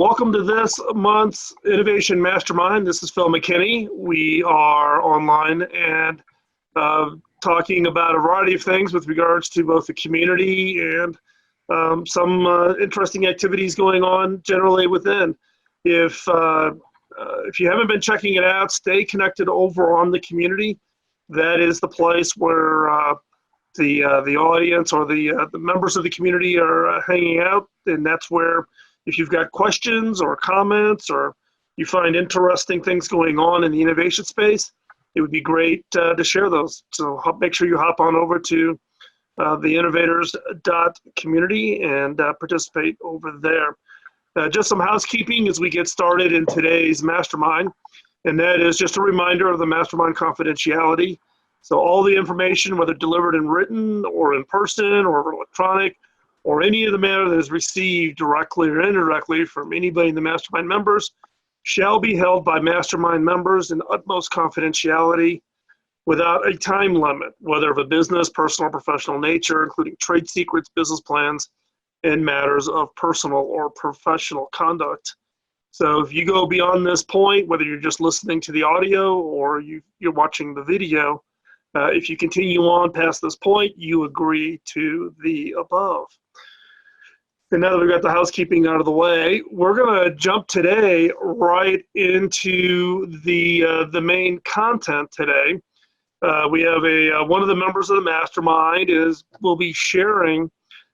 Welcome to this month's Innovation Mastermind. This is Phil McKinney. We are online and talking about a variety of things with regards to both the community and some interesting activities going on generally within. If you haven't been checking it out, stay connected over on the community. That is the place where the audience or the members of the community are hanging out, and that's where, if you've got questions or comments or you find interesting things going on in the innovation space, it would be great to share those. So make sure you hop on over to the innovators.community and participate over there. Just some housekeeping as we get started in today's mastermind, and that is just a reminder of the Mastermind Confidentiality. So all the information, whether delivered in written or in person or electronic, or any of the matter that is received directly or indirectly from anybody in the Mastermind members, shall be held by Mastermind members in utmost confidentiality without a time limit, whether of a business, personal, or professional nature, including trade secrets, business plans, and matters of personal or professional conduct. So if you go beyond this point, whether you're just listening to the audio or you're watching the video, if you continue on past this point, you agree to the above. And now that we've got the housekeeping out of the way, we're going to jump today right into the main content today. We have one of the members of the mastermind will be sharing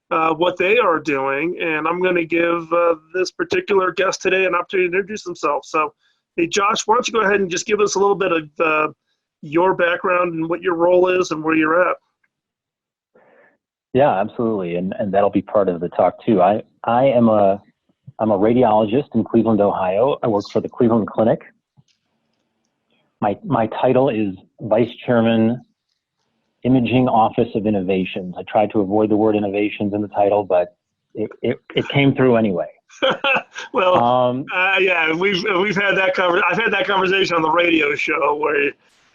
what they are doing, and I'm going to give this particular guest today an opportunity to introduce themselves. So, hey, Josh, why don't you go ahead and just give us a little bit of your background and what your role is and where you're at. Yeah, absolutely, and that'll be part of the talk too. I'm a radiologist in Cleveland, Ohio. I work for the Cleveland Clinic. My title is Vice Chairman, Imaging Office of Innovations. I tried to avoid the word innovations in the title, but it came through anyway. Well, yeah, we've had that I've had that conversation on the radio show where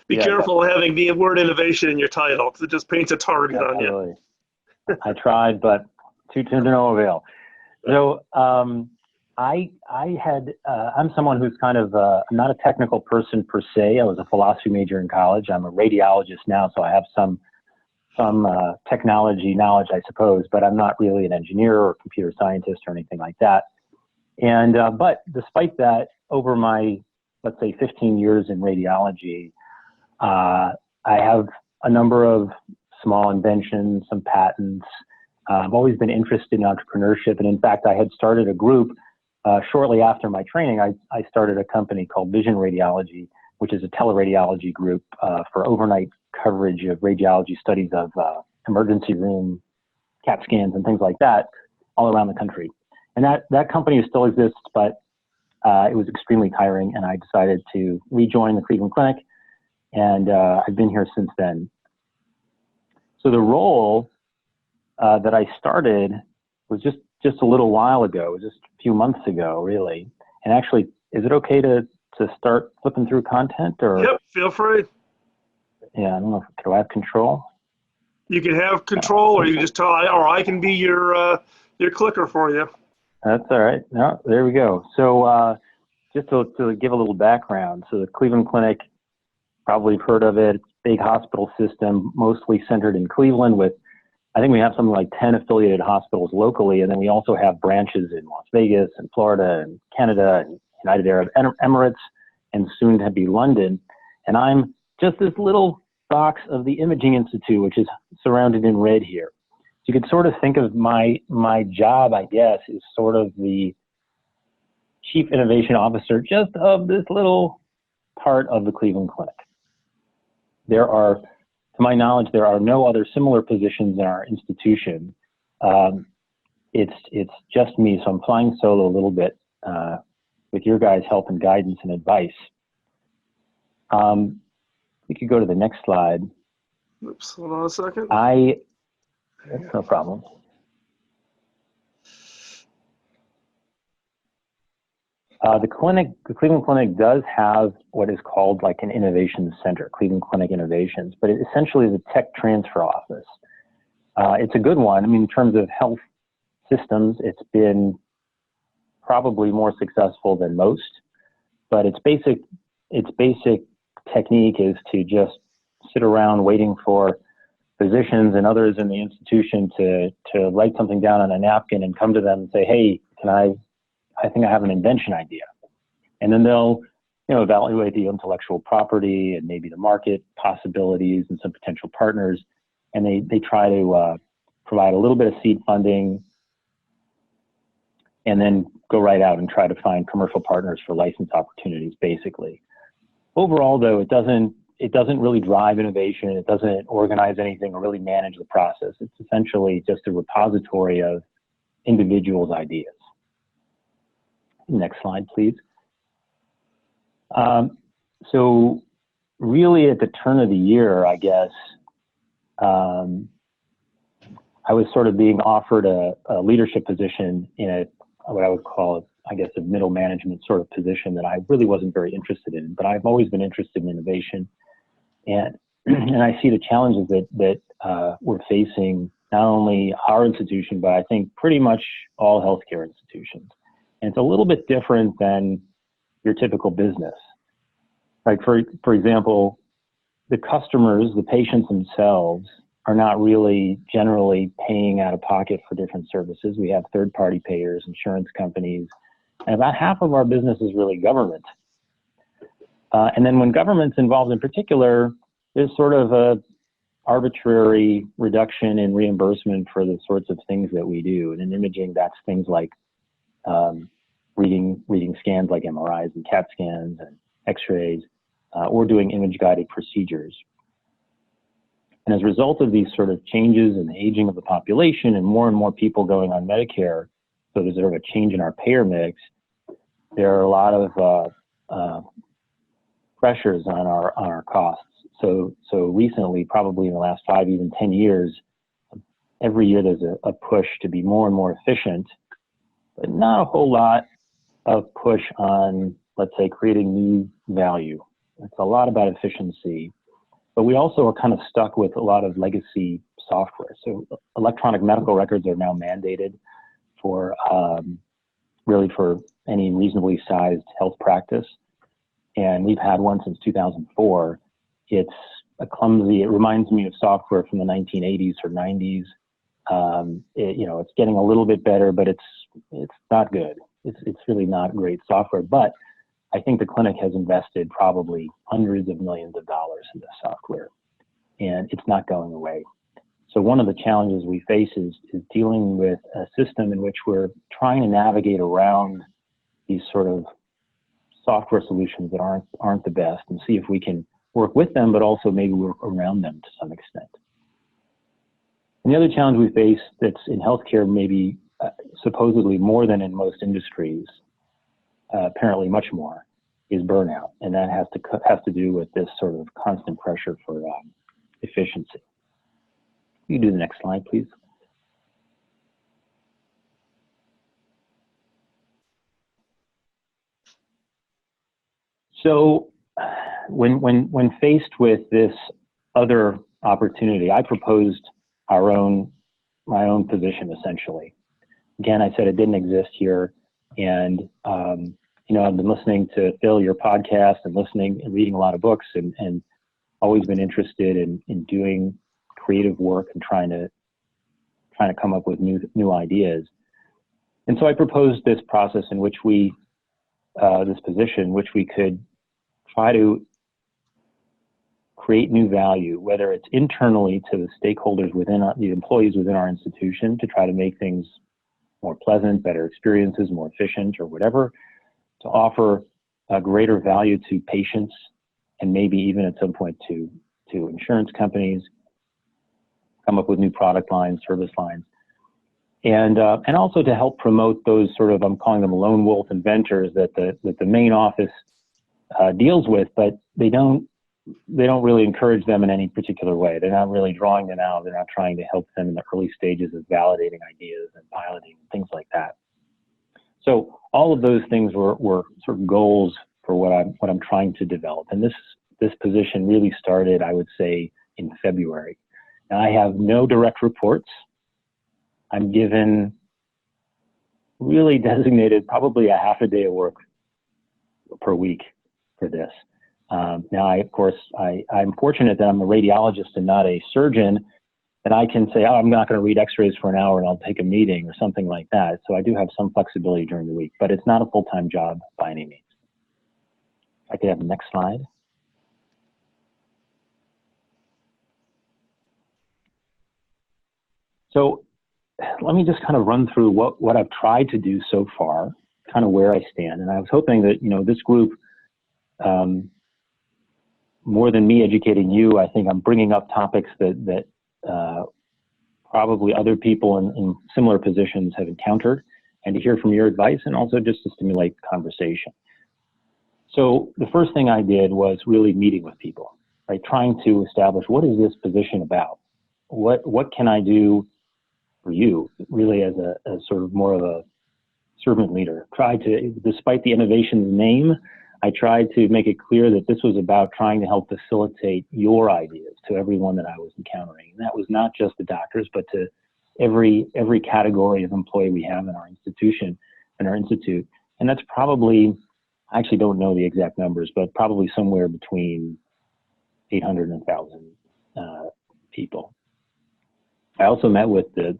be careful having the word innovation in your title because it just paints a target on you. I tried, but to no avail. So I'm someone who's kind of not a technical person per se. I was a philosophy major in college. I'm a radiologist now, so I have some technology knowledge, I suppose, but I'm not really an engineer or computer scientist or anything like that. And but despite that, over my, let's say, 15 years in radiology, I have a number of small inventions, some patents. I've always been interested in entrepreneurship. And in fact, I had started a group shortly after my training. I started a company called Vision Radiology, which is a teleradiology group for overnight coverage of radiology studies of emergency room CAT scans and things like that all around the country. And that company still exists, but it was extremely tiring. And I decided to rejoin the Cleveland Clinic. And I've been here since then. So the role that I started was just a little while ago, just a few months ago, really. And actually, is it okay to start flipping through content? Or? Yep, feel free. Yeah, I don't know. Do I have control? You can have control, or you can just tell, or I can be your clicker for you. That's all right. No, there we go. So just to give a little background, so the Cleveland Clinic, probably heard of it. It's a big hospital system, mostly centered in Cleveland with, I think we have something like 10 affiliated hospitals locally. And then we also have branches in Las Vegas and Florida and Canada and United Arab Emirates and soon to be London. And I'm just this little box of the Imaging Institute, which is surrounded in red here. So you could sort of think of my job, I guess, is sort of the Chief Innovation Officer just of this little part of the Cleveland Clinic. There are, to my knowledge, there are no other similar positions in our institution. It's just me, so I'm flying solo a little bit with your guys' help and guidance and advice. We could go to the next slide. Oops, hold on a second. That's no problem. The Cleveland Clinic does have what is called like an innovation center, Cleveland Clinic Innovations, but it essentially is a tech transfer office. It's a good one. I mean, in terms of health systems, it's been probably more successful than most, but its basic technique is to just sit around waiting for physicians and others in the institution to write something down on a napkin and come to them and say, hey, I think I have an invention idea. And then they'll, evaluate the intellectual property and maybe the market possibilities and some potential partners. And they try to provide a little bit of seed funding and then go right out and try to find commercial partners for license opportunities, basically. Overall, though, it doesn't really drive innovation. It doesn't organize anything or really manage the process. It's essentially just a repository of individuals' ideas. Next slide, please. So really at the turn of the year, I guess, I was sort of being offered a leadership position in what I would call, I guess, a middle management sort of position that I really wasn't very interested in, but I've always been interested in innovation. And I see the challenges that we're facing, not only our institution, but I think pretty much all healthcare institutions. And it's a little bit different than your typical business. Like for example, the customers, the patients themselves, are not really generally paying out of pocket for different services. We have third-party payers, insurance companies, and about half of our business is really government. And then when government's involved in particular, there's sort of a arbitrary reduction in reimbursement for the sorts of things that we do. And in imaging, that's things like reading scans like MRIs and CAT scans and X-rays, or doing image-guided procedures. And as a result of these sort of changes in the aging of the population and more people going on Medicare, so there's sort of a change in our payer mix, there are a lot of pressures on our costs. So recently, probably in the last 5, even 10 years, every year there's a push to be more and more efficient, but not a whole lot of push on, let's say, creating new value. It's a lot about efficiency, but we also are kind of stuck with a lot of legacy software. So electronic medical records are now mandated for really for any reasonably sized health practice. And we've had one since 2004. It's it reminds me of software from the 1980s or 90s. It's getting a little bit better, but it's not good. It's really not great software, but I think the clinic has invested probably hundreds of millions of dollars in this software, and it's not going away. So one of the challenges we face is dealing with a system in which we're trying to navigate around these sort of software solutions that aren't the best, and see if we can work with them, but also maybe work around them to some extent. And the other challenge we face that's in healthcare, maybe supposedly more than in most industries, apparently much more, is burnout, and that has to do with this sort of constant pressure for efficiency. You do the next slide, please. So when faced with this other opportunity, I proposed my own position, essentially. Again, I said it didn't exist here, and I've been listening to Phil, your podcast, and listening and reading a lot of books, and always been interested in doing creative work and trying to come up with new ideas. And so I proposed this process in which this position, which we could try to create new value, whether it's internally to the stakeholders the employees within our institution, to try to make things more pleasant, better experiences, more efficient, or whatever, to offer a greater value to patients, and maybe even at some point to insurance companies, come up with new product lines, service lines, and also to help promote those sort of, I'm calling them lone wolf inventors that the main office deals with, but they don't really encourage them in any particular way. They're not really drawing them out. They're not trying to help them in the early stages of validating ideas and piloting, things like that. So all of those things were sort of goals for what I'm trying to develop. And this position really started, I would say, in February. Now, I have no direct reports. I'm given really designated probably a half a day of work per week for this. Now, of course, I'm fortunate that I'm a radiologist and not a surgeon, and I can say, oh, I'm not going to read x-rays for an hour and I'll take a meeting or something like that. So I do have some flexibility during the week, but it's not a full-time job by any means. I could have the next slide. So let me just kind of run through what I've tried to do so far, kind of where I stand. And I was hoping that, this group, more than me educating you, I think I'm bringing up topics that probably other people in similar positions have encountered, and to hear from your advice, and also just to stimulate conversation. So the first thing I did was really meeting with people, right? Trying to establish, what is this position about? What can I do for you, really as sort of more of a servant leader? Try to, despite the innovation name, I tried to make it clear that this was about trying to help facilitate your ideas to everyone that I was encountering. And that was not just the doctors, but to every category of employee we have in our institution and our institute. And that's probably, I actually don't know the exact numbers, but probably somewhere between 800 and 1,000 people. I also met with the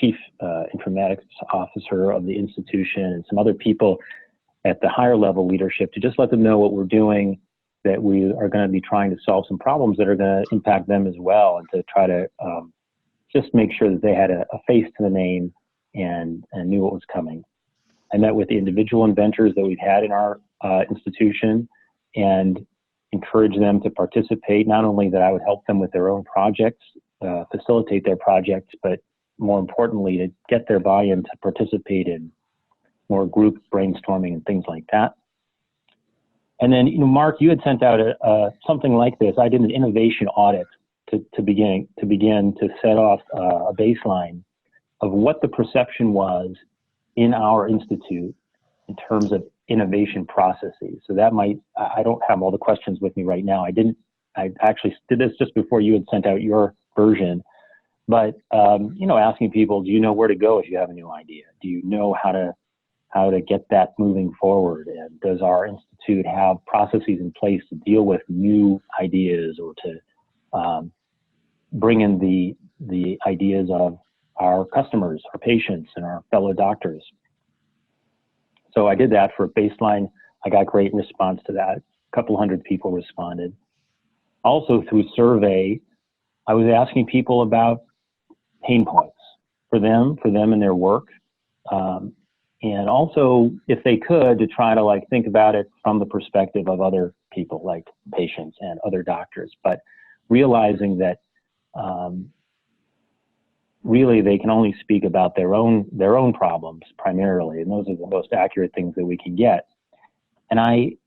chief informatics officer of the institution and some other people at the higher level leadership to just let them know what we're doing, that we are going to be trying to solve some problems that are going to impact them as well, and to try to just make sure that they had a face to the name and knew what was coming. I met with the individual inventors that we've had in our institution and encouraged them to participate. Not only that I would help them with their own projects, facilitate their projects, but more importantly, to get their buy-in to participate in more group brainstorming and things like that. And then, Mark, you had sent out something like this. I did an innovation audit to begin to set off a baseline of what the perception was in our institute in terms of innovation processes. So that I don't have all the questions with me right now. I actually did this just before you had sent out your version. But, asking people, do you know where to go if you have a new idea? Do you know how to get that moving forward? And does our institute have processes in place to deal with new ideas, or to bring in the ideas of our customers, our patients, and our fellow doctors? So I did that for a baseline. I got great response to that. A couple hundred people responded. Also through survey, I was asking people about pain points for them in their work. And also, if they could, to try to think about it from the perspective of other people, like patients and other doctors, but realizing that really they can only speak about their own problems primarily, and those are the most accurate things that we can get. And I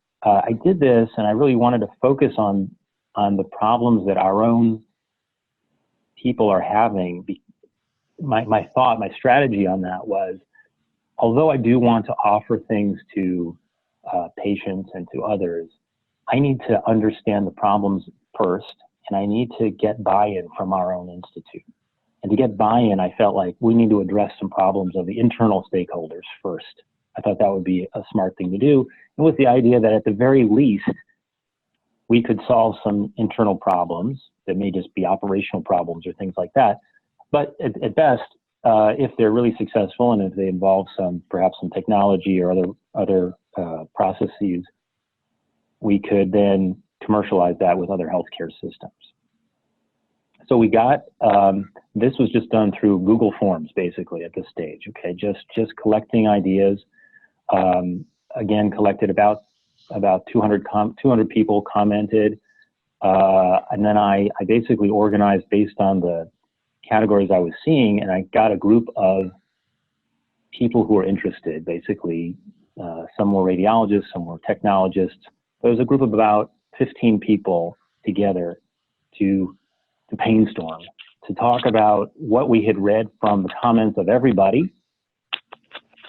did this, and I really wanted to focus on the problems that our own people are having. My strategy on that was, although I do want to offer things to patients and to others, I need to understand the problems first, and I need to get buy-in from our own institute. And to get buy-in, I felt like we need to address some problems of the internal stakeholders first. I thought that would be a smart thing to do, and with the idea that at the very least, we could solve some internal problems that may just be operational problems or things like that. But at best, if they're really successful and if they involve perhaps some technology or other processes, we could then commercialize that with other healthcare systems. So we got, this was just done through Google Forms basically at this stage, okay? Just collecting ideas. Again, collected about 200 people commented. And then I basically organized based on the categories I was seeing, and I got a group of people who were interested. Basically, some were radiologists, some were technologists. There was a group of about 15 people together to brainstorm, to talk about what we had read from the comments of everybody,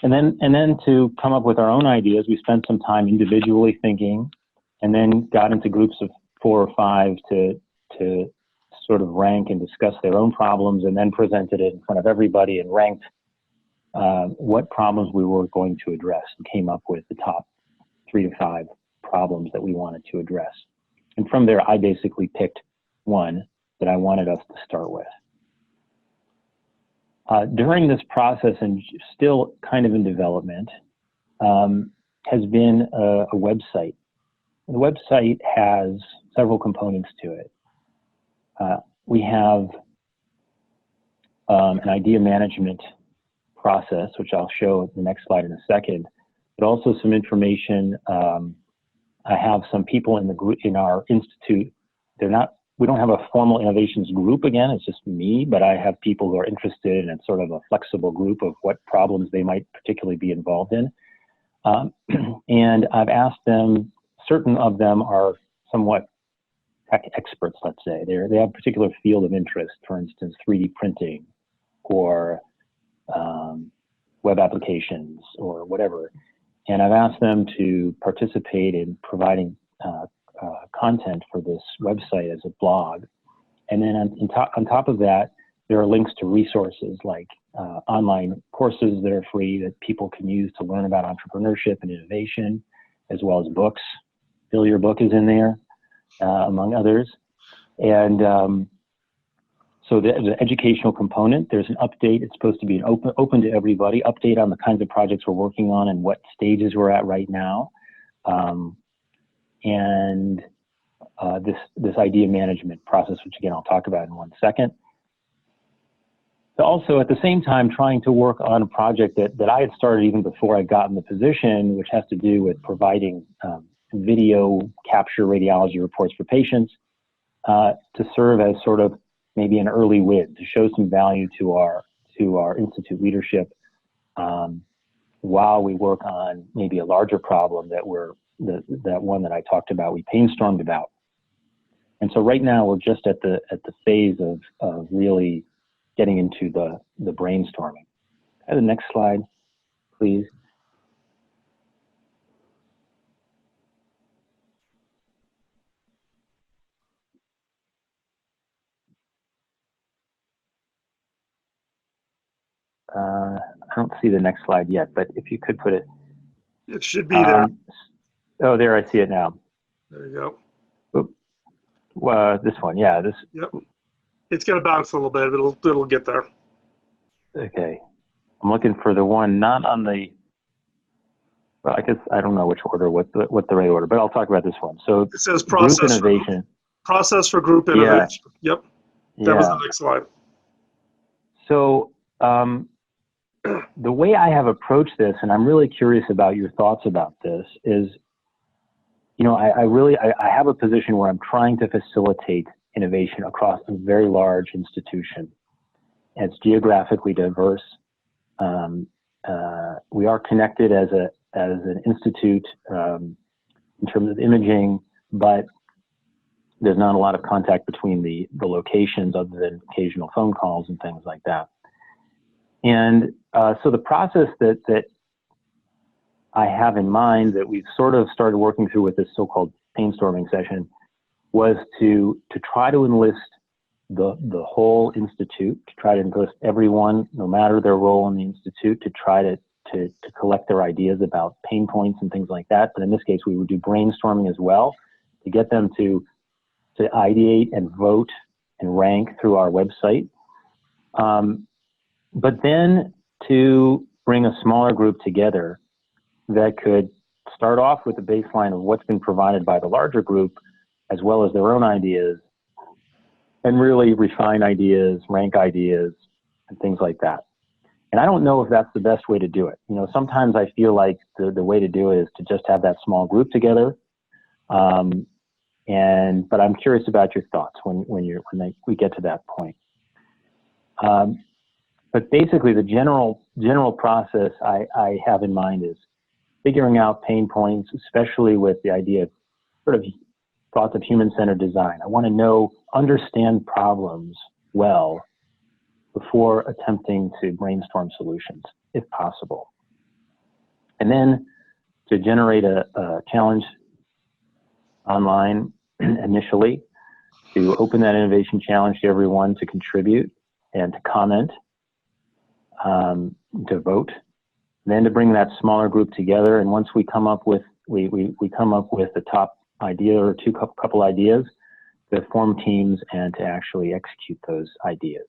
and then to come up with our own ideas. We spent some time individually thinking, and then got into groups of 4 or 5 to sort of rank and discuss their own problems, and then presented it in front of everybody and ranked what problems we were going to address and came up with the top 3 to 5 problems that we wanted to address. And from there, I basically picked one that I wanted us to start with. During this process, and still kind of in development, has been a website. The website has several components to it. We have an idea management process, which I'll show in the next slide in a second, but also some information. I have some people in the group in our institute. We don't have a formal innovations group again, it's just me, but I have people who are interested in sort of a flexible group of what problems they might particularly be involved in. And I've asked them, certain of them are somewhat tech experts, let's say. They have a particular field of interest, for instance, 3D printing or web applications or whatever. And I've asked them to participate in providing content for this website as a blog. And then on top of that, there are links to resources like online courses that are free that people can use to learn about entrepreneurship and innovation, as well as books. Fill Your Book is in there, among others. And so the educational component, there's an update. It's supposed to be an open to everybody, update on the kinds of projects we're working on and what stages we're at right now. This idea management process, which again, I'll talk about in 1 second. Also, at the same time, trying to work on a project that I had started even before I got in the position, which has to do with providing video capture radiology reports for patients to serve as sort of maybe an early win, to show some value to our institute leadership while we work on maybe a larger problem that that one that I talked about, we brainstormed about. And so right now we're just at the phase of really getting into the brainstorming. The next slide, please. I don't see the next slide yet, but if you could put it. It should be there. Oh, there, I see it now. There you go. This one, yeah. Yep. It's going to bounce a little bit, but it'll get there. Okay. I'm looking for the one not on the, well, I guess I don't know which order, what the right order, but I'll talk about this one. So it says process group innovation. Process for group innovation. Yeah. Yep. That was the next slide. So the way I have approached this, and I'm really curious about your thoughts about this, is, you know, I have a position where I'm trying to facilitate innovation across a very large institution. It's geographically diverse. We are connected as an institute in terms of imaging, but there's not a lot of contact between the locations other than occasional phone calls and things like that. And so the process that I have in mind that we've sort of started working through with this so-called brainstorming session was to try to enlist the whole institute, to try to enlist everyone, no matter their role in the institute, to try to collect their ideas about pain points and things like that. But in this case, we would do brainstorming as well to get them to ideate and vote and rank through our website. But then to bring a smaller group together that could start off with a baseline of what's been provided by the larger group, as well as their own ideas, and really refine ideas, rank ideas, and things like that. And I don't know if that's the best way to do it. You know, sometimes I feel like the way to do it is to just have that small group together. But I'm curious about your thoughts when we get to that point. But basically, the general process I have in mind is figuring out pain points, especially with the idea of sort of thoughts of human-centered design. I want to understand problems well before attempting to brainstorm solutions, if possible. And then to generate a challenge online initially, to open that innovation challenge to everyone to contribute and to comment. to vote, then to bring that smaller group together. And once we come up with, we come up with the top idea or couple ideas, to form teams and to actually execute those ideas.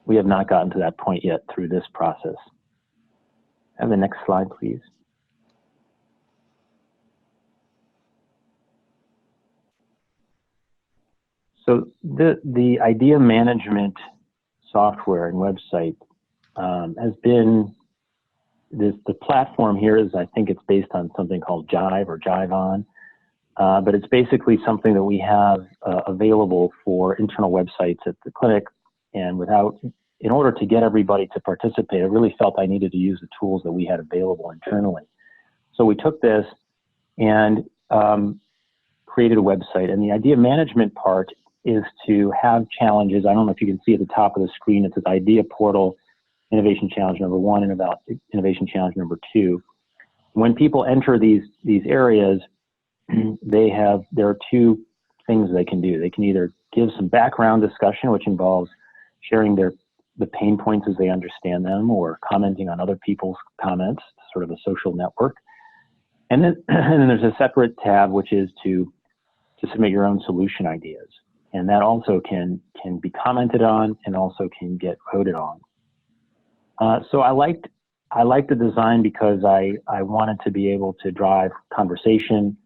We have not gotten to that point yet through this process. Have the next slide, please. So the idea management software and website has been, the platform here is, I think it's based on something called Jive or Jive On, but it's basically something that we have available for internal websites at the clinic. And in order to get everybody to participate, I really felt I needed to use the tools that we had available internally. So we took this and created a website. And the idea management part is to have challenges. I don't know if you can see at the top of the screen, it says Idea Portal, Innovation Challenge number 1 and about Innovation Challenge number 2. When people enter these areas, there are 2 things they can do. They can either give some background discussion, which involves sharing the pain points as they understand them, or commenting on other people's comments, sort of a social network. And then there's a separate tab, which is to submit your own solution ideas. And that also can be commented on and also can get voted on. So I liked the design because I wanted to be able to drive conversation,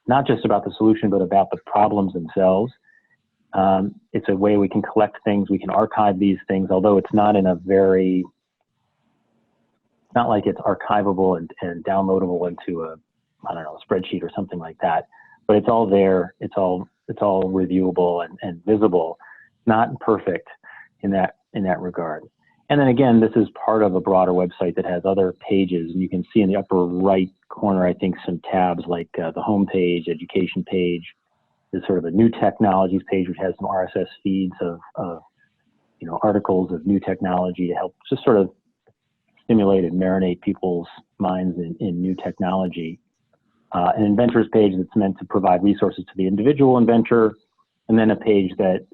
not just about the solution, but about the problems themselves. It's a way we can collect things, we can archive these things, although it's not in a very, not like it's archivable and downloadable into a spreadsheet or something like that. But it's all there, it's all reviewable and visible, not perfect in that regard. And then again, this is part of a broader website that has other pages, and you can see in the upper right corner, I think, some tabs like the home page, education page. There's sort of a new technologies page, which has some RSS feeds of articles of new technology to help just sort of stimulate and marinate people's minds in new technology. An inventors page that's meant to provide resources to the individual inventor, and then a page that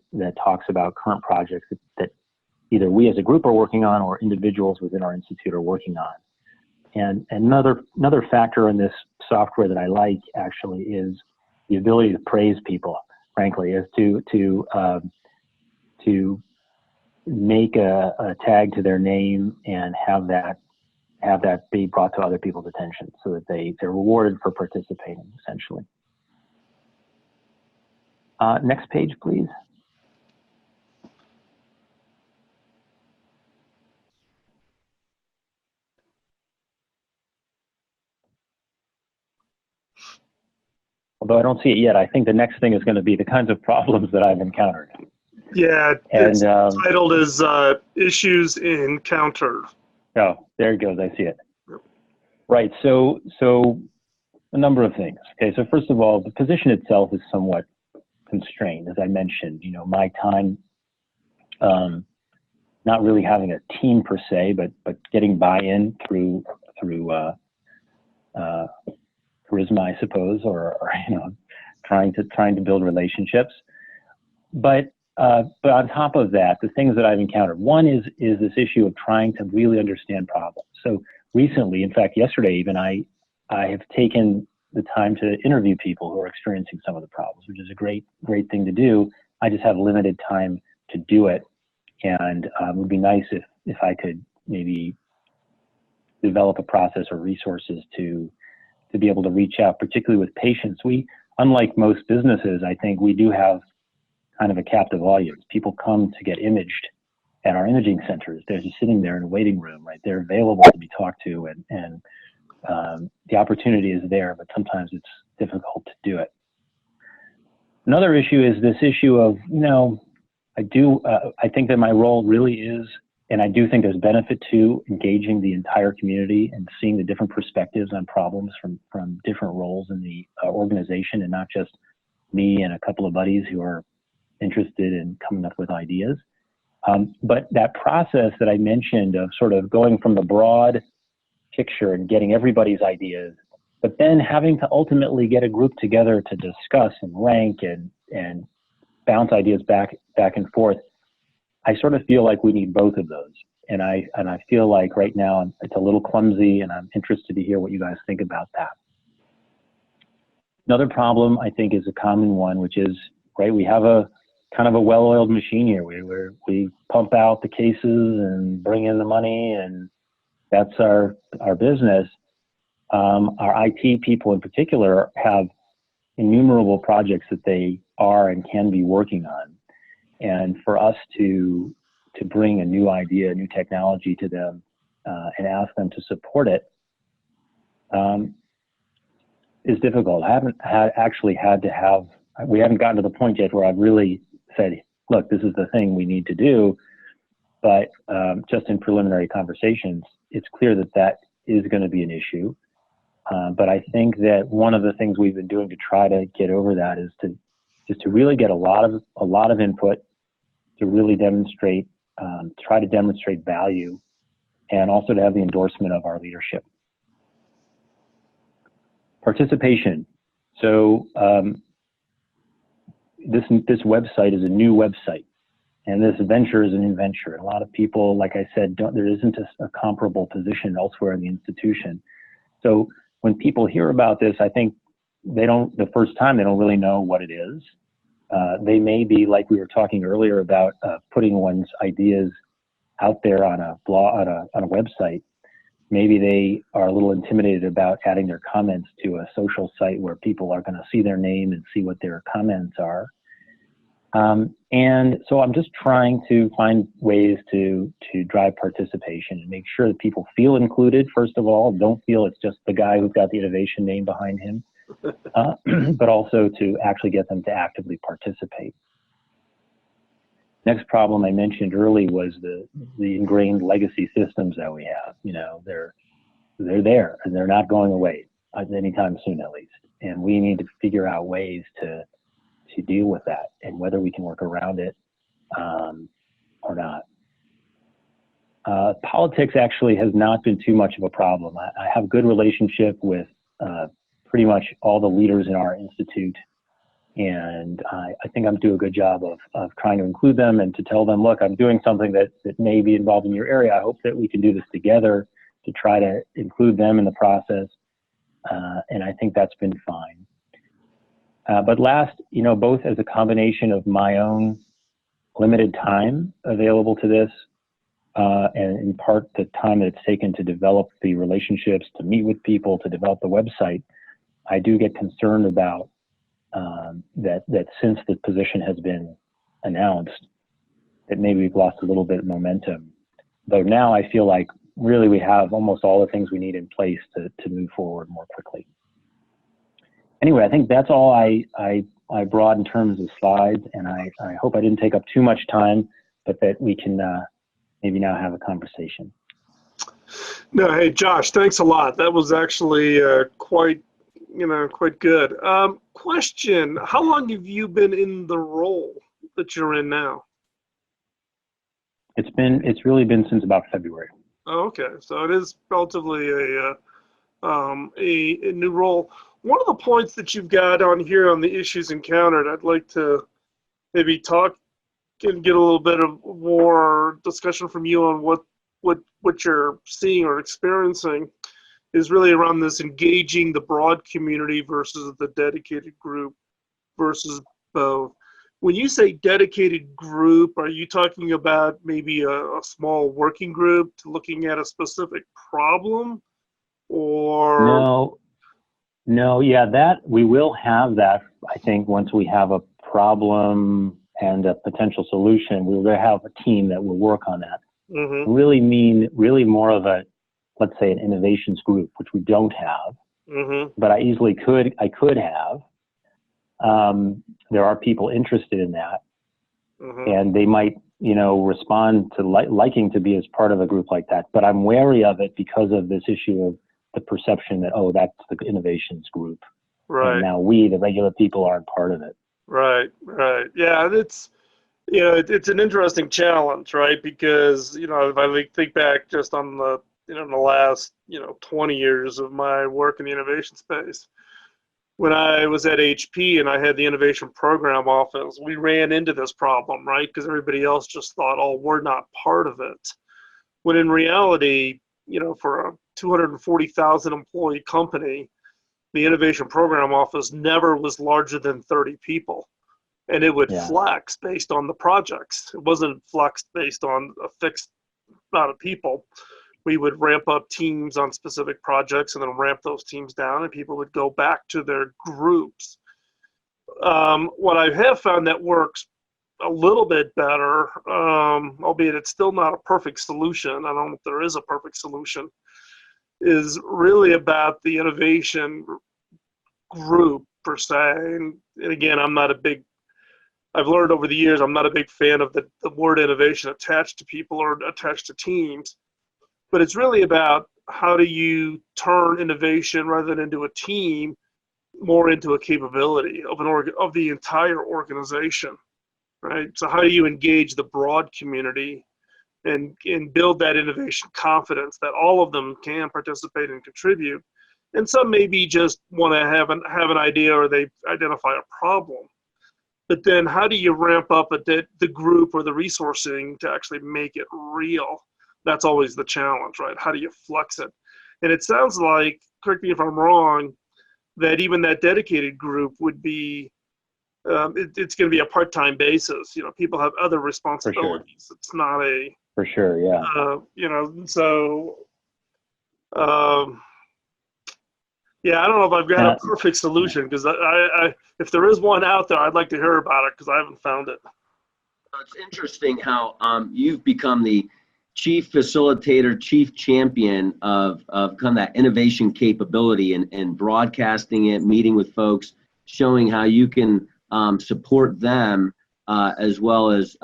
talks about current projects that either we as a group are working on or individuals within our institute are working on. And another factor in this software that I like actually is the ability to praise people, frankly, is to make a tag to their name and have that be brought to other people's attention so that they're rewarded for participating, essentially. Next page, please. Although I don't see it yet, I think the next thing is going to be the kinds of problems that I've encountered. Yeah, it's titled as Issues Encountered. Oh, there it goes. I see it. Yep. Right. So a number of things. Okay. So first of all, the position itself is somewhat constrained, as I mentioned. My time, not really having a team per se, but getting buy-in through charisma, I suppose, or trying to build relationships. But on top of that, the things that I've encountered, one is this issue of trying to really understand problems. So recently, in fact, yesterday even, I have taken the time to interview people who are experiencing some of the problems, which is a great thing to do. I just have limited time to do it, and it would be nice if I could maybe develop a process or resources to be able to reach out, particularly with patients. We, unlike most businesses, I think we do have kind of a captive audience. People come to get imaged at our imaging centers. They're just sitting there in a waiting room, right? They're available to be talked to, and the opportunity is there, but sometimes it's difficult to do it. Another issue is this issue of, I think that my role really is, and I do think there's benefit to engaging the entire community and seeing the different perspectives on problems from different roles in the organization, and not just me and a couple of buddies who are interested in coming up with ideas. But that process that I mentioned of sort of going from the broad picture and getting everybody's ideas, but then having to ultimately get a group together to discuss and rank and bounce ideas back and forth, I sort of feel like we need both of those. And I feel like right now it's a little clumsy, and I'm interested to hear what you guys think about that. Another problem I think is a common one, which is, right, we have a kind of a well-oiled machine here. We pump out the cases and bring in the money, and that's our business. Our IT people in particular have innumerable projects that they are and can be working on. And for us to bring a new idea, new technology to them and ask them to support it is difficult. I haven't we haven't gotten to the point yet where I've really said, look, this is the thing we need to do. But just in preliminary conversations, it's clear that that is going to be an issue. But I think that one of the things we've been doing to try to get over that is to really get a lot of input, to really demonstrate, try to demonstrate value, and also to have the endorsement of our leadership. Participation. So this website is a new website, and this venture is a new venture. And a lot of people, like I said, there isn't a comparable position elsewhere in the institution. So when people hear about this, I think the first time they don't really know what it is. They may be, like we were talking earlier about putting one's ideas out there on a blog, on a website. Maybe they are a little intimidated about adding their comments to a social site where people are going to see their name and see what their comments are. And so I'm just trying to find ways to drive participation and make sure that people feel included. First of all, don't feel it's just the guy who's got the innovation name behind him, but also to actually get them to actively participate. Next problem I mentioned early was the ingrained legacy systems that we have. You know, they're there and they're not going away anytime soon, at least. And we need to figure out ways to deal with that and whether we can work around it or not. Politics actually has not been too much of a problem. I have a good relationship with pretty much all the leaders in our institute, and I think I'm doing a good job of trying to include them and to tell them, look, I'm doing something that may be involved in your area. I hope that we can do this together to try to include them in the process, and I think that's been fine. But last, you know, both as a combination of my own limited time available to this, and in part the time that it's taken to develop the relationships, to meet with people, to develop the website, I do get concerned about that since the position has been announced, that maybe we've lost a little bit of momentum. Though now I feel like really we have almost all the things we need in place to move forward more quickly. Anyway, I think that's all I brought in terms of slides, and I hope I didn't take up too much time, but that we can maybe now have a conversation. No, hey, Josh, thanks a lot. That was actually quite good. Question, how long have you been in the role that you're in now? It's really been since about February. Oh, okay, so it is relatively a new role. One of the points that you've got on here on the issues encountered, I'd like to maybe talk and get a little bit of more discussion from you on what you're seeing or experiencing is really around this engaging the broad community versus the dedicated group versus both. When you say dedicated group, are you talking about maybe a small working group looking at a specific problem, or? No, yeah, that we will have that. I think once we have a problem and a potential solution, we will have a team that will work on that. Mm-hmm. Really more of a, let's say, an innovations group, which we don't have, mm-hmm. but I could have. There are people interested in that, mm-hmm. and they might, respond to liking to be as part of a group like that. But I'm wary of it because of this issue of the perception that, oh, that's the innovations group. Right. And now we, the regular people, aren't part of it. Right. Yeah, it's an interesting challenge, right? Because, if I think back just on the, the last, 20 years of my work in the innovation space, when I was at HP and I had the innovation program office, we ran into this problem, right? Because everybody else just thought, oh, we're not part of it. when in reality, for a 240,000 employee company, the innovation program office never was larger than 30 people. And it would flex based on the projects. It wasn't flexed based on a fixed amount of people. We would ramp up teams on specific projects and then ramp those teams down, and people would go back to their groups. What I have found that works a little bit better, albeit it's still not a perfect solution. I don't know if there is a perfect solution, is really about the innovation group per se. And again, I've learned over the years, I'm not a big fan of the word innovation attached to people or attached to teams, but it's really about how do you turn innovation rather than into a team more into a capability of the entire organization, right? So how do you engage the broad community and build that innovation confidence that all of them can participate and contribute? And some maybe just want to have an idea, or they identify a problem. But then how do you ramp up the group or the resourcing to actually make it real? That's always the challenge, right? How do you flex it? And it sounds like, correct me if I'm wrong, that even that dedicated group would be, it's going to be a part-time basis. People have other responsibilities. It's not a... For sure, yeah. So... yeah, I don't know if I've got a perfect solution, because I if there is one out there, I'd like to hear about it, because I haven't found it. It's interesting how you've become the chief facilitator, chief champion of kind of that innovation capability and broadcasting it, meeting with folks, showing how you can support them as well as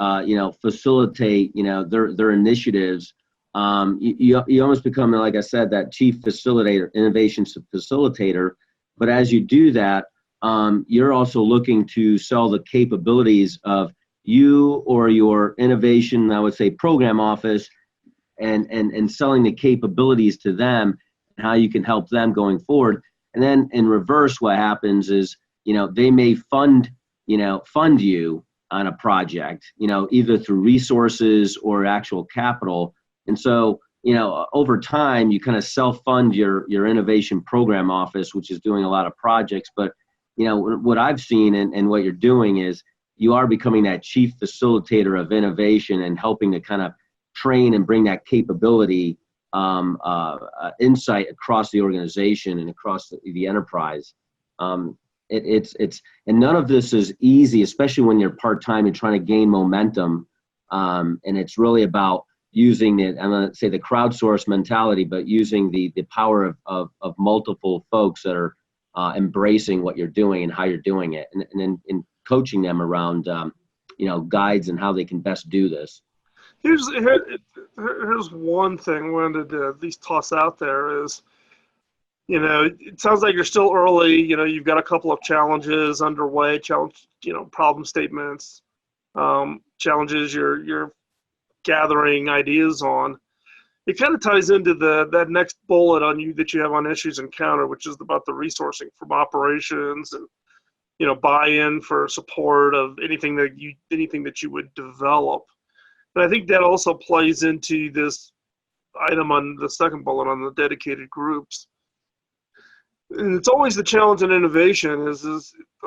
facilitate their initiatives. You almost become, like I said, that chief facilitator, innovation facilitator. But as you do that, you're also looking to sell the capabilities of you or your innovation, I would say, program office, and selling the capabilities to them and how you can help them going forward. And then in reverse, what happens is, they may fund you on a project, either through resources or actual capital. And so, over time, you kind of self-fund your innovation program office, which is doing a lot of projects. But, what I've seen and what you're doing is you are becoming that chief facilitator of innovation and helping to kind of train and bring that capability, insight across the organization and across the enterprise. And none of this is easy, especially when you're part-time and trying to gain momentum. And it's really about using it, I'm going to say the crowdsource mentality, but using the power of multiple folks that are embracing what you're doing and how you're doing it, and then coaching them around, guides and how they can best do this. Here's one thing I wanted to at least toss out there is, it sounds like you're still early. You've got a couple of challenges underway, problem statements, challenges you're gathering ideas on. It kind of ties into that next bullet that you have on issues encountered, which is about the resourcing from operations and buy-in for support of anything that you would develop. And I think that also plays into this item on the second bullet on the dedicated groups. And it's always the challenge in innovation is a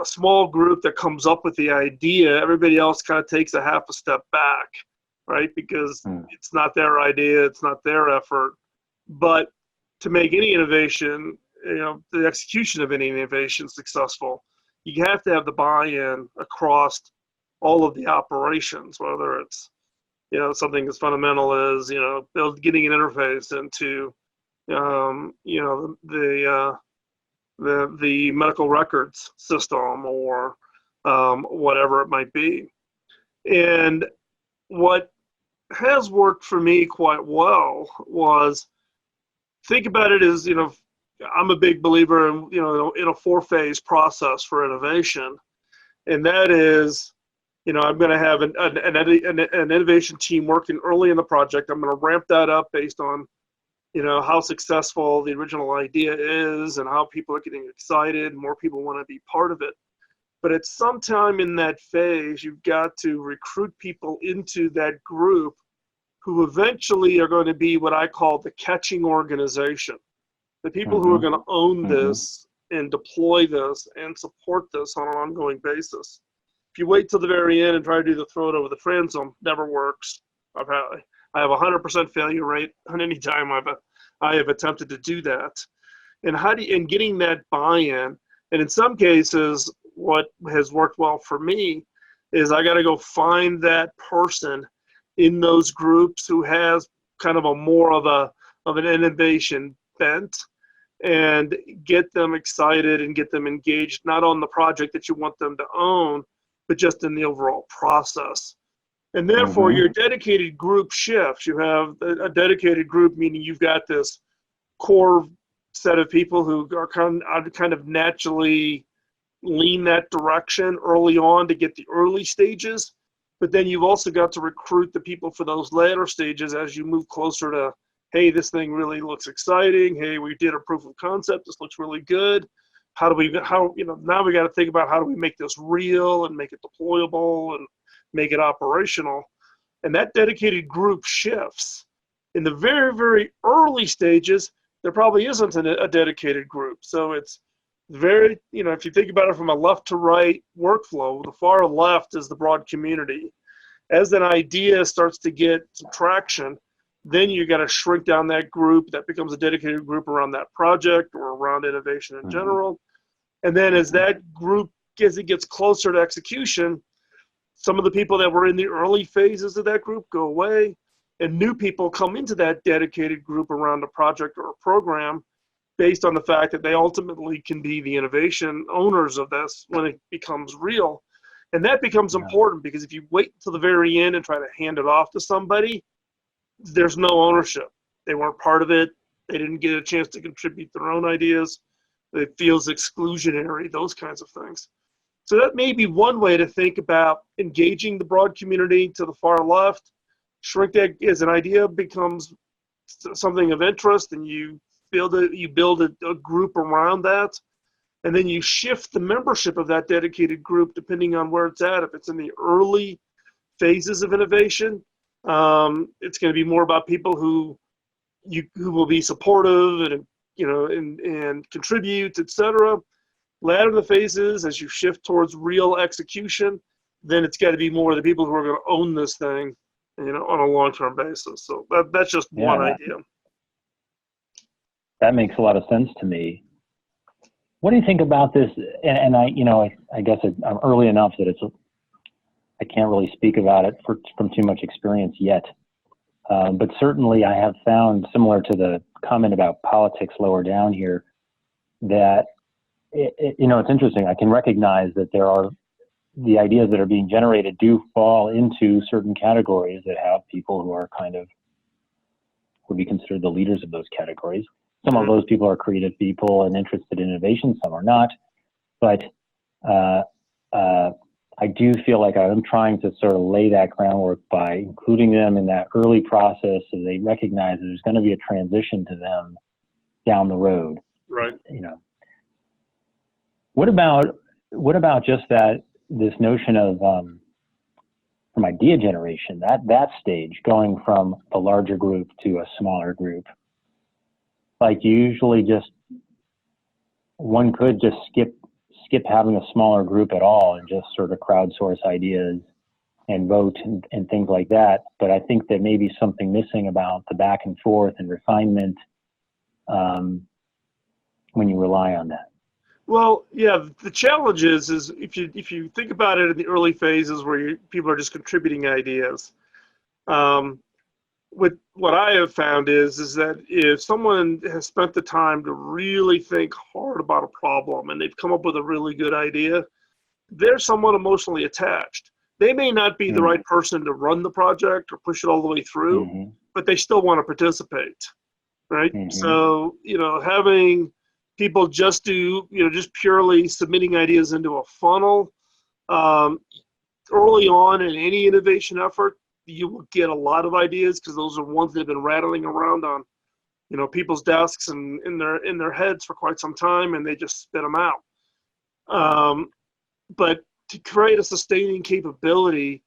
small group that comes up with the idea. Everybody else kind of takes a half a step back, right? Because it's not their idea, it's not their effort. But to make any innovation, the execution of any innovation successful, you have to have the buy-in across all of the operations, whether it's something as fundamental as getting an interface into the medical records system or whatever it might be. And what has worked for me quite well was, think about it as, I'm a big believer in, in a 4-phase process for innovation. And that is, I'm going to have an innovation team working early in the project. I'm going to ramp that up based on, how successful the original idea is and how people are getting excited and more people want to be part of it. But at some time in that phase, you've got to recruit people into that group who eventually are going to be what I call the catching organization. The people who are going to own this and deploy this and support this on an ongoing basis. If you wait till the very end and try to do the throw it over the friend zone, never works. I have a 100% failure rate on any time I have attempted to do that. And getting that buy-in, and in some cases, what has worked well for me is I got to go find that person in those groups who has kind of a more of an innovation bent, and get them excited and get them engaged, not on the project that you want them to own, but just in the overall process. And therefore, your dedicated group shifts. You have a dedicated group, meaning you've got this core set of people who are kind of naturally lean that direction early on to get the early stages. But then you've also got to recruit the people for those later stages as you move closer to, hey, this thing really looks exciting. Hey, we did a proof of concept. This looks really good. Now we got to think about how do we make this real and make it deployable and make it operational. And that dedicated group shifts. In the very, very early stages, there probably isn't a dedicated group. So it's very, if you think about it from a left to right workflow, the far left is the broad community. As an idea starts to get some traction, then you got to shrink down that group. That becomes a dedicated group around that project or around innovation in general. And then as that group, as it gets closer to execution, some of the people that were in the early phases of that group go away, and new people come into that dedicated group around a project or a program based on the fact that they ultimately can be the innovation owners of this when it becomes real. And that becomes important, because if you wait until the very end and try to hand it off to somebody, there's no ownership. They weren't part of it. They didn't get a chance to contribute their own ideas. It feels exclusionary, those kinds of things. So that may be one way to think about engaging the broad community to the far left. Shrink that as an idea becomes something of interest, and you build a group around that. And then you shift the membership of that dedicated group depending on where it's at. If it's in the early phases of innovation, it's going to be more about people who will be supportive and contribute, etc. Later in the phases, as you shift towards real execution, then it's got to be more the people who are going to own this thing, on a long-term basis. So that's just one idea. That makes a lot of sense to me. What do you think about this? And I guess I'm early enough that I can't really speak about it from too much experience yet. But certainly I have found, similar to the comment about politics lower down here, that it's interesting. I can recognize that there are the ideas that are being generated do fall into certain categories that have people who are kind of would be considered the leaders of those categories. Some of those people are creative people and interested in innovation. Some are not. But I do feel like I'm trying to sort of lay that groundwork by including them in that early process, so they recognize that there's going to be a transition to them down the road. Right. What about just this notion of from idea generation, that stage, going from a larger group to a smaller group? Like usually one could just skip having a smaller group at all and just sort of crowdsource ideas and vote and things like that. But I think there may be something missing about the back and forth and refinement when you rely on that. Well, yeah, the challenge is if you think about it in the early phases where people are just contributing ideas, what I have found is that if someone has spent the time to really think hard about a problem and they've come up with a really good idea, they're somewhat emotionally attached. They may not be the right person to run the project or push it all the way through, but they still want to participate, right? So, having people just purely submitting ideas into a funnel early on in any innovation effort, you will get a lot of ideas because those are ones that have been rattling around on, people's desks and in their heads for quite some time, and they just spit them out. But to create a sustaining capability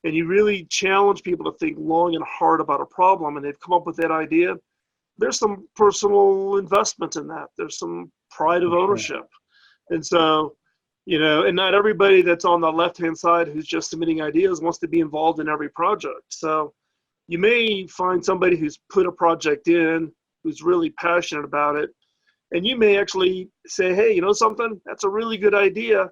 and you really challenge people to think long and hard about a problem, and they've come up with that idea, there's some personal investment in that. There's some pride of ownership. And so, and not everybody that's on the left-hand side who's just submitting ideas wants to be involved in every project. So you may find somebody who's put a project in, who's really passionate about it, and you may actually say, hey, you know something? That's a really good idea.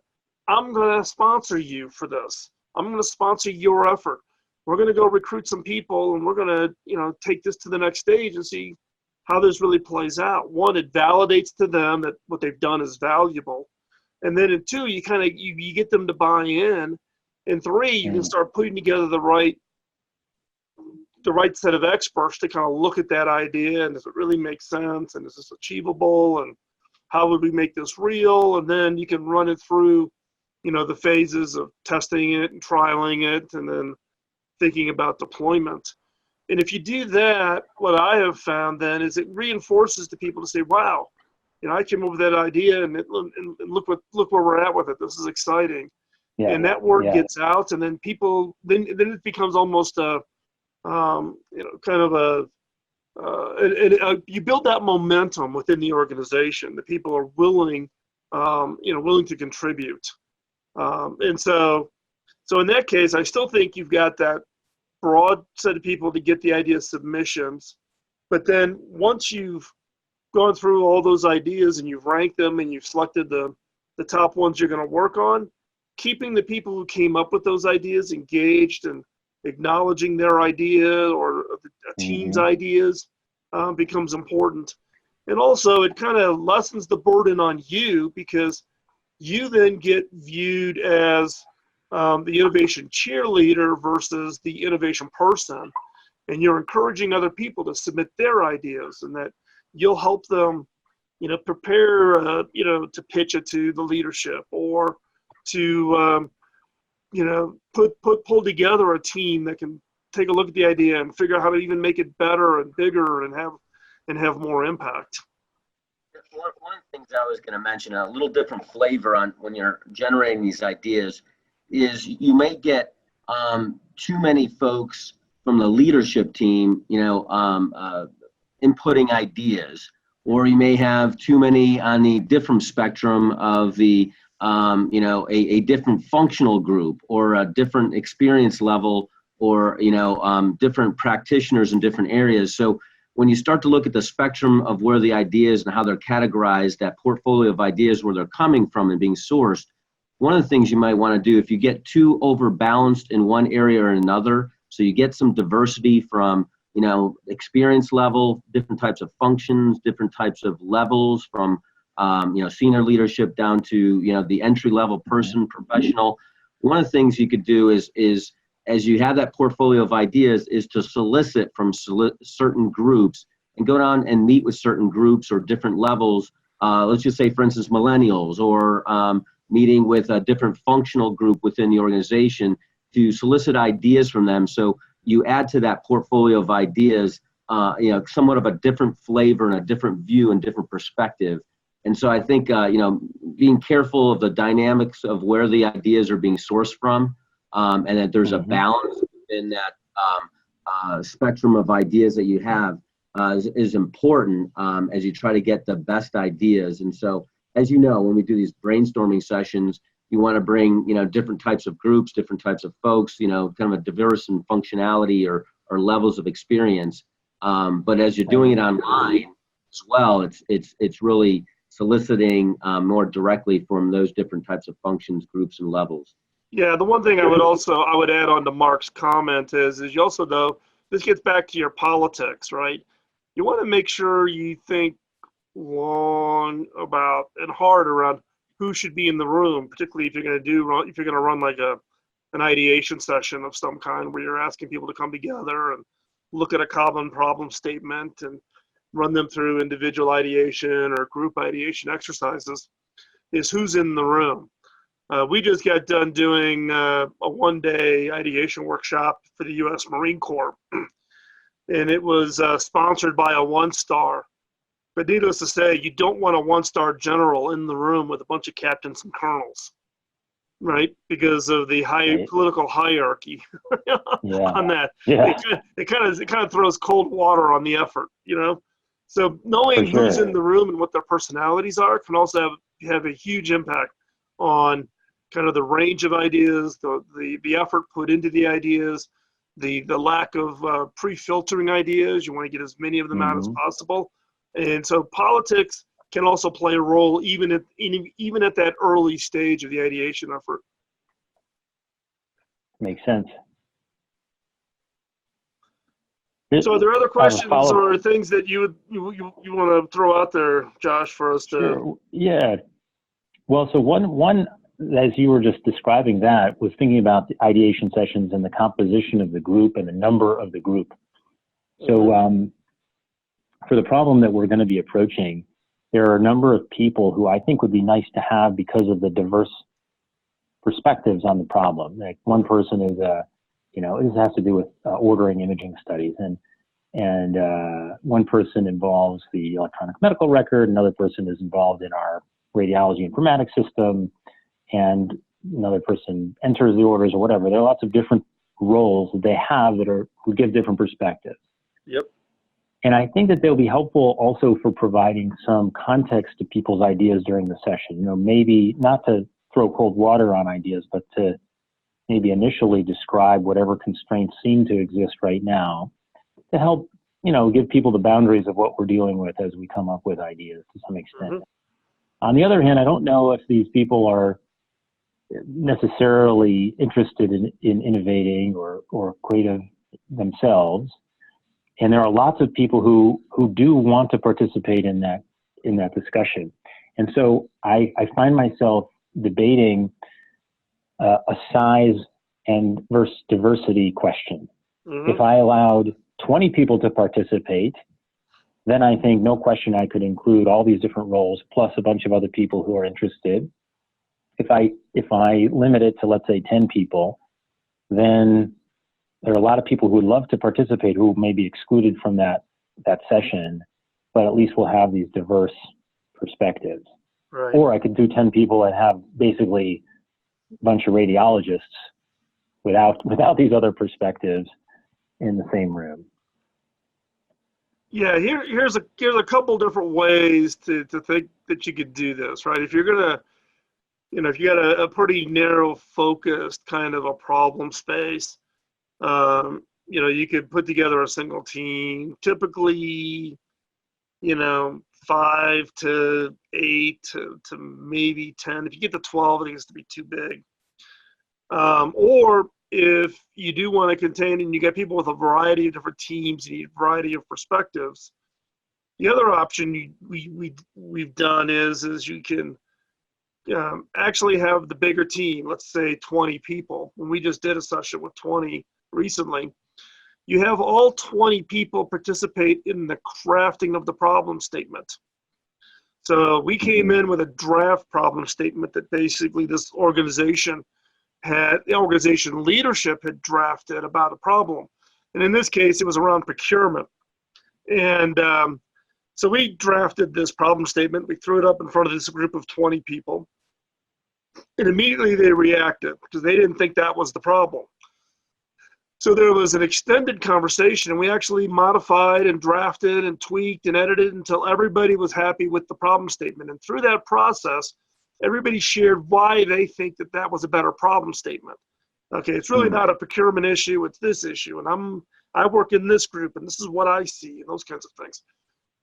I'm going to sponsor you for this. I'm going to sponsor your effort. We're going to go recruit some people, and we're going to, take this to the next stage and see how this really plays out. One, it validates to them that what they've done is valuable. And then in two, you get them to buy in. And three, you can start putting together the right set of experts to kind of look at that idea, and does it really make sense, and is this achievable, and how would we make this real? And then you can run it through, the phases of testing it and trialing it, and then thinking about deployment. And if you do that, what I have found then is it reinforces to people to say, wow, I came up with that idea, and look where we're at with it. This is exciting. Yeah, and that word gets out, and then people, then it becomes almost a, kind of you build that momentum within the organization. The people are willing to contribute. And so in that case, I still think you've got that broad set of people to get the idea submissions. But then once you've gone through all those ideas and you've ranked them and you've selected the top ones you're going to work on, keeping the people who came up with those ideas engaged and acknowledging their idea or a team's ideas becomes important. And also it kind of lessens the burden on you, because you then get viewed as the innovation cheerleader versus the innovation person. And you're encouraging other people to submit their ideas, and that you'll help them, prepare, to pitch it to the leadership, or to, pull together a team that can take a look at the idea and figure out how to even make it better and bigger and have more impact. One of the things I was going to mention, a little different flavor on when you're generating these ideas, is you may get too many folks from the leadership team, inputting ideas, or you may have too many on the different spectrum of the, a different functional group, or a different experience level, or, different practitioners in different areas. So when you start to look at the spectrum of where the ideas and how they're categorized, that portfolio of ideas, where they're coming from and being sourced, one of the things you might want to do, if you get too overbalanced in one area or another, so you get some diversity from, experience level, different types of functions, different types of levels, from, senior leadership down to, the entry level person, professional. One of the things you could do is as you have that portfolio of ideas, is to solicit from certain groups and go down and meet with certain groups or different levels. Let's just say, for instance, millennials, or meeting with a different functional group within the organization to solicit ideas from them. So you add to that portfolio of ideas, somewhat of a different flavor and a different view and different perspective. And so I think, being careful of the dynamics of where the ideas are being sourced from, and that there's a balance in that spectrum of ideas that you have is important as you try to get the best ideas. And so, as you know, when we do these brainstorming sessions, you want to bring, different types of groups, different types of folks, kind of a diverse in functionality or levels of experience. But as you're doing it online as well, it's really soliciting more directly from those different types of functions, groups, and levels. Yeah, the one thing I would add on to Mark's comment is you also, though, this gets back to your politics, right? You want to make sure you think long about and hard around who should be in the room, particularly if you're going to run like an ideation session of some kind, where you're asking people to come together and look at a common problem statement and run them through individual ideation or group ideation exercises, is who's in the room. We just got done doing a one-day ideation workshop for the U.S. Marine Corps, and it was sponsored by a one-star. But needless to say, you don't want a one-star general in the room with a bunch of captains and colonels. right? Because of the Right. political hierarchy Yeah. on that. Yeah, It kind of throws cold water on the effort, you know? So for knowing who's sure. in the room and what their personalities are can also have a huge impact on kind of the range of ideas, the effort put into the ideas, the lack of pre-filtering ideas. You want to get as many of them out as Hmm. possible. And so politics can also play a role even at that early stage of the ideation effort. Makes sense. So are there other I have a questions follow-up. or things that you want to throw out there, Josh, for us to? Sure. Yeah. Well, so one, as you were just describing that, was thinking about the ideation sessions and the composition of the group and the number of the group. So for the problem that we're going to be approaching, there are a number of people who I think would be nice to have because of the diverse perspectives on the problem. Like one person is this has to do with ordering imaging studies, and one person involves the electronic medical record, another person is involved in our radiology informatics system, and another person enters the orders or whatever. There are lots of different roles that they have who give different perspectives. Yep. And I think that they'll be helpful also for providing some context to people's ideas during the session. Maybe not to throw cold water on ideas, but to maybe initially describe whatever constraints seem to exist right now to help, give people the boundaries of what we're dealing with as we come up with ideas to some extent. On the other hand, I don't know if these people are necessarily interested in innovating or creative themselves. And there are lots of people who do want to participate in that discussion. And so I find myself debating a size and versus diversity question. If I allowed 20 people to participate, then I think no question I could include all these different roles plus a bunch of other people who are interested. If I limit it to, let's say, 10 people, then there are a lot of people who would love to participate who may be excluded from that session, but at least we'll have these diverse perspectives. Right. Or I could do 10 people and have basically a bunch of radiologists without these other perspectives in the same room. Yeah, here's a couple different ways to think that you could do this, right? If you're gonna, if you got a pretty narrow focused kind of a problem space, you could put together a single team, typically, 5 to 8 to maybe 10. If you get to 12, I think it's to be too big. Or if you do want to contain and you get people with a variety of different teams, you need a variety of perspectives. The other option we've done is you can actually have the bigger team, let's say 20 people. When we just did a session with 20 recently, you have all 20 people participate in the crafting of the problem statement. So we came in with a draft problem statement that basically the organization leadership had drafted about a problem. And in this case, it was around procurement. And so we drafted this problem statement. We threw it up in front of this group of 20 people. And immediately they reacted because they didn't think that was the problem. So there was an extended conversation, and we actually modified and drafted and tweaked and edited until everybody was happy with the problem statement. And through that process, everybody shared why they think that was a better problem statement. Okay, it's really not a procurement issue, it's this issue, and I work in this group, and this is what I see, and those kinds of things.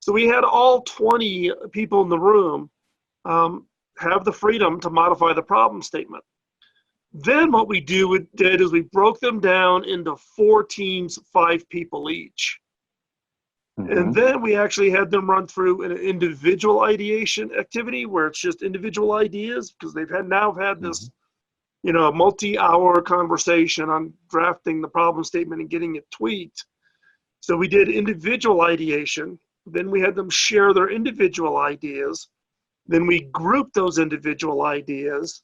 So we had all 20 people in the room have the freedom to modify the problem statement. Then what we did is we broke them down into 4 teams, 5 people each. And then we actually had them run through an individual ideation activity where it's just individual ideas because they've now had this, multi-hour conversation on drafting the problem statement and getting it tweaked. So we did individual ideation. Then we had them share their individual ideas. Then we grouped those individual ideas.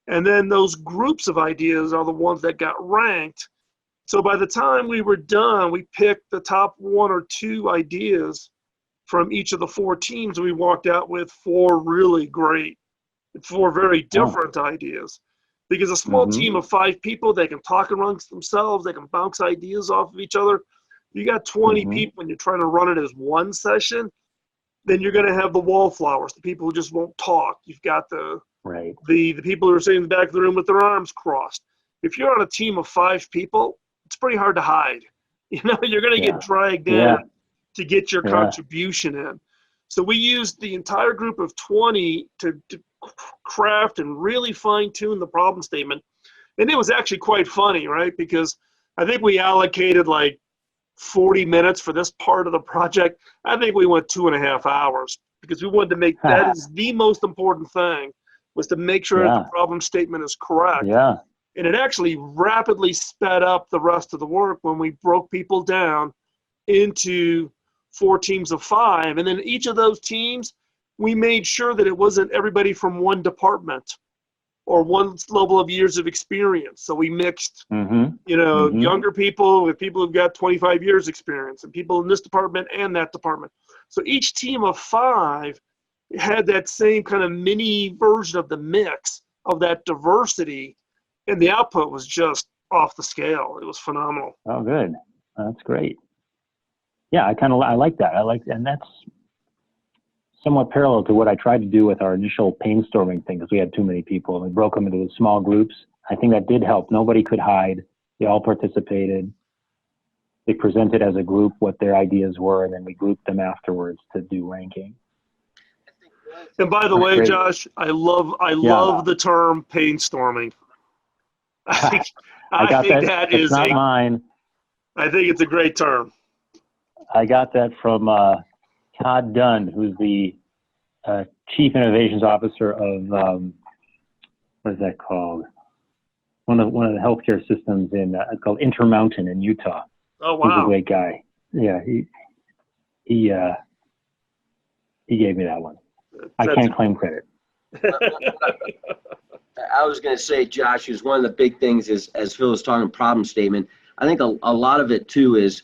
And then those groups of ideas are the ones that got ranked. So by the time we were done, we picked the top 1 or 2 ideas from each of the 4 teams. And we walked out with 4 really great, 4 very different ideas. Because a small team of 5 people, they can talk amongst themselves, they can bounce ideas off of each other. You got 20 people and you're trying to run it as one session, then you're going to have the wallflowers, the people who just won't talk. You've got the people who are sitting in the back of the room with their arms crossed. If you're on a team of 5 people, it's pretty hard to hide. You know, you're going to get dragged in to get your contribution in. So we used the entire group of 20 to craft and really fine-tune the problem statement. And it was actually quite funny, right? Because I think we allocated like 40 minutes for this part of the project. I think we went 2.5 hours because we wanted to make that is the most important thing, was to make sure that the problem statement is correct. Yeah. And it actually rapidly sped up the rest of the work when we broke people down into 4 teams of 5. And then each of those teams, we made sure that it wasn't everybody from one department or one level of years of experience. So we mixed, younger people with people who've got 25 years experience, and people in this department and that department. So each team of 5 had that same kind of mini version of the mix of that diversity, and the output was just off the scale. It was phenomenal. Oh, good. That's great. Yeah, I like that. And that's somewhat parallel to what I tried to do with our initial brainstorming thing, because we had too many people and we broke them into small groups. I think that did help. Nobody could hide. They all participated. They presented as a group what their ideas were, and then we grouped them afterwards to do ranking. And by the way, Josh, I love the term painstorming. I think that is not mine. I think it's a great term. I got that from Todd Dunn, who's the Chief Innovations Officer of what is that called? One of the healthcare systems in it's called Intermountain in Utah. Oh wow! He's a great guy. Yeah, he gave me that one. I can't claim credit. I was going to say, Josh, is one of the big things is, as Phil was talking problem statement, I think a lot of it too is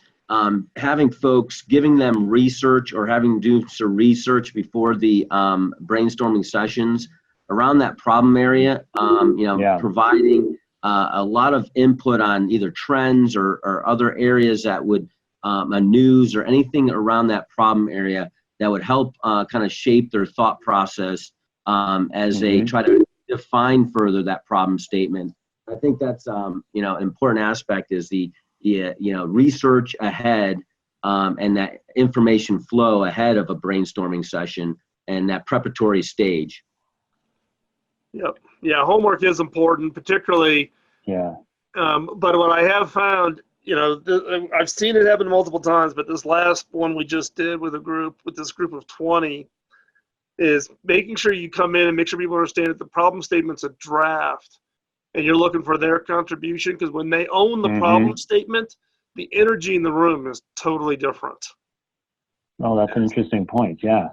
having folks, giving them research or having do some research before the brainstorming sessions around that problem area, providing a lot of input on either trends or other areas that would, a news or anything around that problem area that would help kind of shape their thought process as they try to define further that problem statement. I think that's an important aspect is the research ahead and that information flow ahead of a brainstorming session and that preparatory stage. Yep. Yeah, homework is important, particularly. Yeah. But what I have found, I've seen it happen multiple times, but this last one we just did with this group of 20, is making sure you come in and make sure people understand that the problem statement's a draft and you're looking for their contribution, because when they own the problem statement, the energy in the room is totally different. Oh, that's an interesting point. Yeah.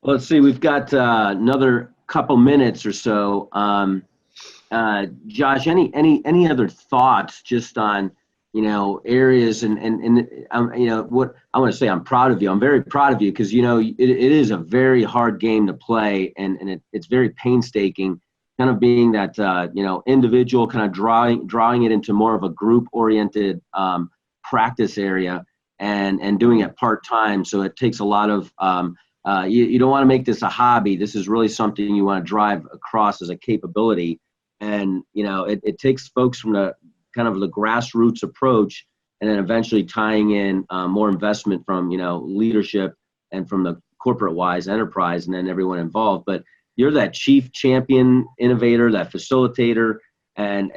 Let's see, we've got another couple minutes or so. Josh, any other thoughts just on, areas and what I want to say, I'm proud of you. I'm very proud of you because, it is a very hard game to play and it's very painstaking, kind of being that, individual kind of drawing it into more of a group oriented practice area and doing it part-time. So it takes a lot of, you don't want to make this a hobby. This is really something you want to drive across as a capability. And, it takes folks from the kind of the grassroots approach and then eventually tying in more investment from, leadership and from the corporate wise enterprise and then everyone involved. But you're that chief champion innovator, that facilitator, and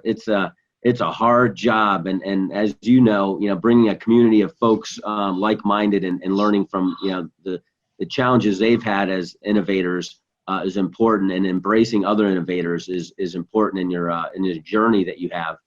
it's a hard job. And as bringing a community of folks like-minded and learning from, the challenges they've had as innovators is important, and embracing other innovators is important in your journey that you have.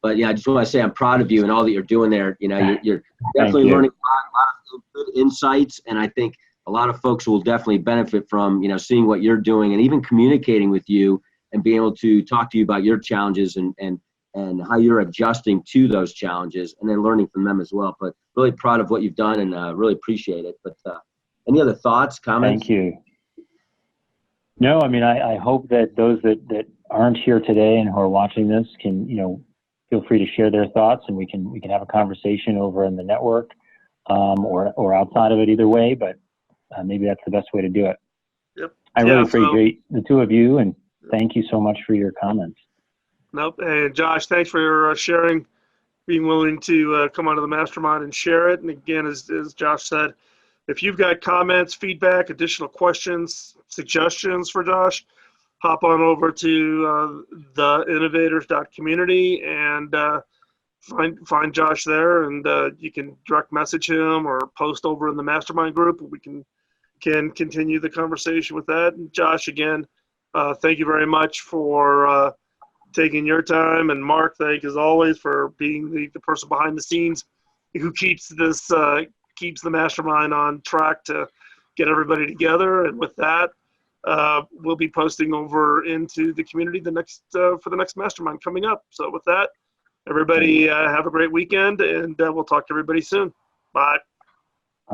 But yeah, I just want to say I'm proud of you and all that you're doing there. You're definitely learning a lot of good insights, and I think a lot of folks will definitely benefit from seeing what you're doing and even communicating with you and being able to talk to you about your challenges and how you're adjusting to those challenges and then learning from them as well. But really proud of what you've done and really appreciate it. But Any other thoughts, comments? Thank you. No, I mean, I hope that those that aren't here today and who are watching this can, feel free to share their thoughts, and we can have a conversation over in the network, or outside of it, either way. But maybe that's the best way to do it. Yep. I really appreciate the two of you, and thank you so much for your comments. Nope. And Josh, thanks for your sharing, being willing to come onto the mastermind and share it. And again, as Josh said, if you've got comments, feedback, additional questions, suggestions for Josh, hop on over to theinnovators.community and find Josh there, and you can direct message him or post over in the mastermind group. We can continue the conversation with that. And Josh, again, thank you very much for taking your time, and Mark, thank you as always for being the person behind the scenes who keeps the mastermind on track to get everybody together. And with that, we'll be posting over into the community for the next mastermind coming up. So with that, everybody have a great weekend, and we'll talk to everybody soon. Bye.